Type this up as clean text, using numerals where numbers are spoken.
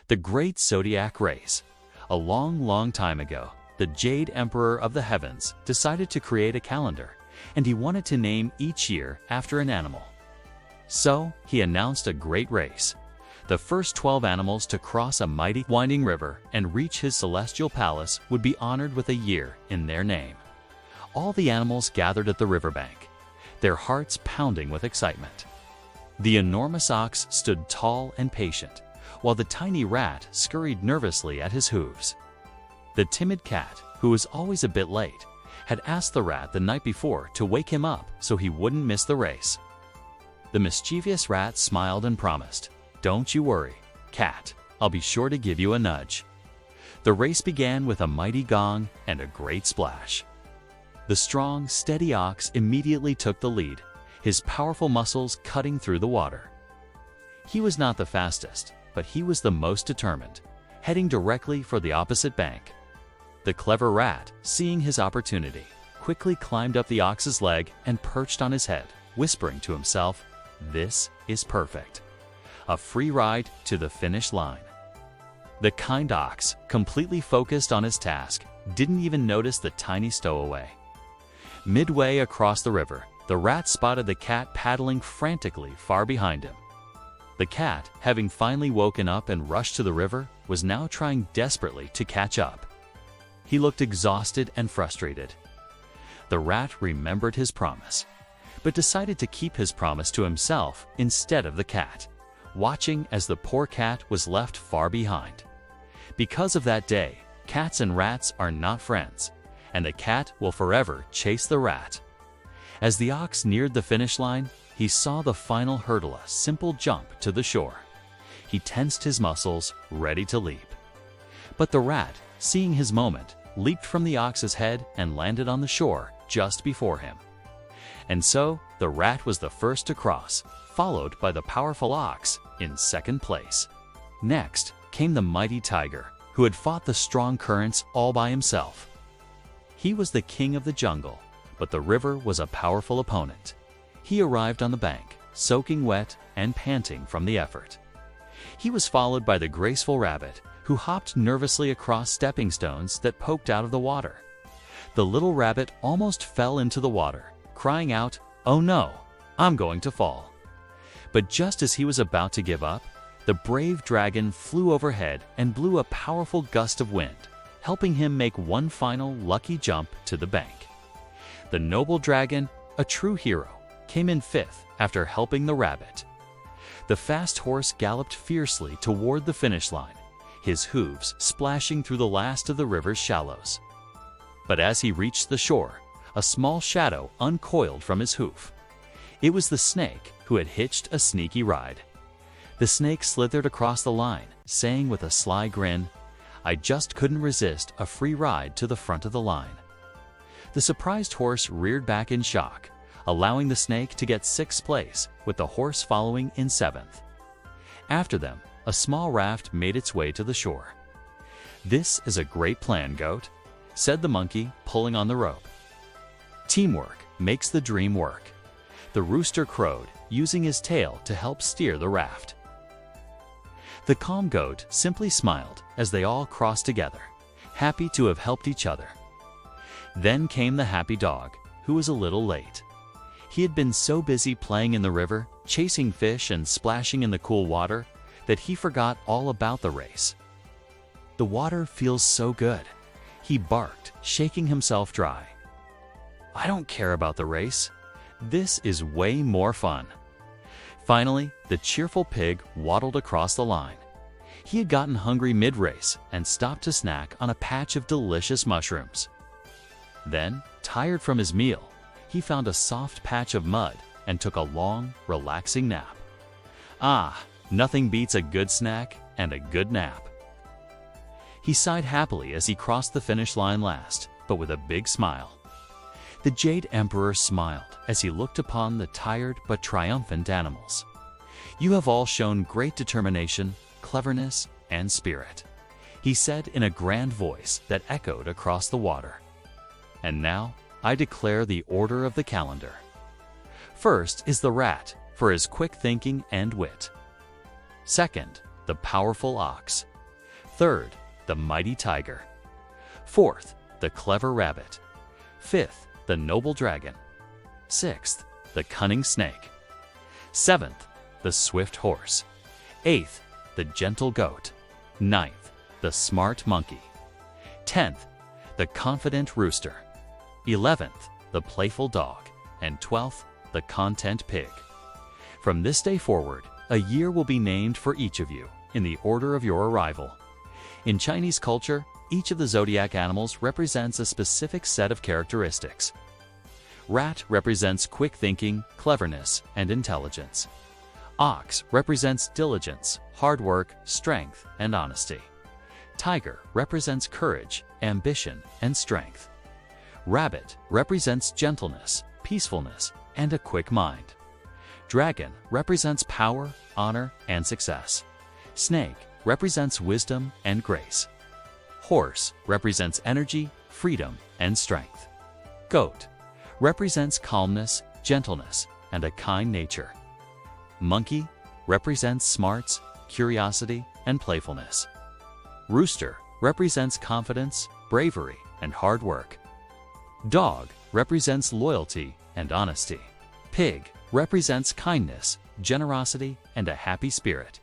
The Great Zodiac Race. A long time ago, the Jade Emperor of the heavens decided to create a calendar, and he wanted to name each year after an animal. So, he announced a great race. The first 12 animals to cross a mighty winding river and reach his celestial palace would be honored with a year in their name. All the animals gathered at the riverbank, their hearts pounding with excitement. The enormous ox stood tall and patient, while the tiny rat scurried nervously at his hooves. The timid cat, who was always a bit late, had asked the rat the night before to wake him up so he wouldn't miss the race. The mischievous rat smiled and promised, "Don't you worry, cat, I'll be sure to give you a nudge." The race began with a mighty gong and a great splash. The strong, steady ox immediately took the lead, his powerful muscles cutting through the water. He was not the fastest, but he was the most determined, heading directly for the opposite bank. The clever rat, seeing his opportunity, quickly climbed up the ox's leg and perched on his head, whispering to himself, "This is perfect. A free ride to the finish line." The kind ox, completely focused on his task, didn't even notice the tiny stowaway. Midway across the river, the rat spotted the cat paddling frantically far behind him. The cat, having finally woken up and rushed to the river, was now trying desperately to catch up. He looked exhausted and frustrated. The rat remembered his promise, but decided to keep his promise to himself instead of the cat, watching as the poor cat was left far behind. Because of that day, cats and rats are not friends, and the cat will forever chase the rat. As the ox neared the finish line, he saw the final hurdle, a simple jump to the shore. He tensed his muscles, ready to leap. But the rat, seeing his moment, leaped from the ox's head and landed on the shore just before him. And so, the rat was the first to cross, followed by the powerful ox in second place. Next came the mighty tiger, who had fought the strong currents all by himself. He was the king of the jungle, but the river was a powerful opponent. He arrived on the bank, soaking wet and panting from the effort. He was followed by the graceful rabbit, who hopped nervously across stepping stones that poked out of the water. The little rabbit almost fell into the water, crying out, "Oh no, I'm going to fall." But just as he was about to give up, the brave dragon flew overhead and blew a powerful gust of wind, helping him make one final lucky jump to the bank. The noble dragon, a true hero, came in fifth after helping the rabbit. The fast horse galloped fiercely toward the finish line, his hooves splashing through the last of the river's shallows. But as he reached the shore, a small shadow uncoiled from his hoof. It was the snake, who had hitched a sneaky ride. The snake slithered across the line, saying with a sly grin, "I just couldn't resist a free ride to the front of the line." The surprised horse reared back in shock, allowing the snake to get sixth place, with the horse following in seventh. After them, a small raft made its way to the shore. "This is a great plan, goat," said the monkey, pulling on the rope. "Teamwork makes the dream work." The rooster crowed, using his tail to help steer the raft. The calm goat simply smiled as they all crossed together, happy to have helped each other. Then came the happy dog, who was a little late. He had been so busy playing in the river, chasing fish and splashing in the cool water, that he forgot all about the race. "The water feels so good," he barked, shaking himself dry. "I don't care about the race. This is way more fun." Finally, the cheerful pig waddled across the line. He had gotten hungry mid-race and stopped to snack on a patch of delicious mushrooms. Then, tired from his meal, he found a soft patch of mud and took a long, relaxing nap. Ah, nothing beats a good snack and a good nap. He sighed happily as he crossed the finish line last, but with a big smile. The Jade Emperor smiled as he looked upon the tired but triumphant animals. "You have all shown great determination, cleverness, and spirit," he said in a grand voice that echoed across the water. "And now, I declare the order of the calendar. First is the rat, for his quick thinking and wit. Second, the powerful ox, Third, the mighty tiger. Fourth, the clever rabbit. Fifth, the noble dragon. Sixth, the cunning snake. Seventh, the swift horse. Eighth, the gentle goat. Ninth, the smart monkey. 10th, the confident rooster. 11th, the playful dog. And 12th, the content pig. From this day forward, a year will be named for each of you in the order of your arrival. In Chinese culture, each of the zodiac animals represents a specific set of characteristics. Rat represents quick thinking, cleverness, and intelligence. Ox represents diligence, hard work, strength, and honesty. Tiger represents courage, ambition, and strength. Rabbit represents gentleness, peacefulness, and a quick mind. Dragon represents power, honor, and success. Snake represents wisdom and grace. Horse represents energy, freedom, and strength. Goat represents calmness, gentleness, and a kind nature. Monkey represents smarts, curiosity, and playfulness. Rooster represents confidence, bravery, and hard work. Dog represents loyalty and honesty. Pig represents kindness, generosity, and a happy spirit.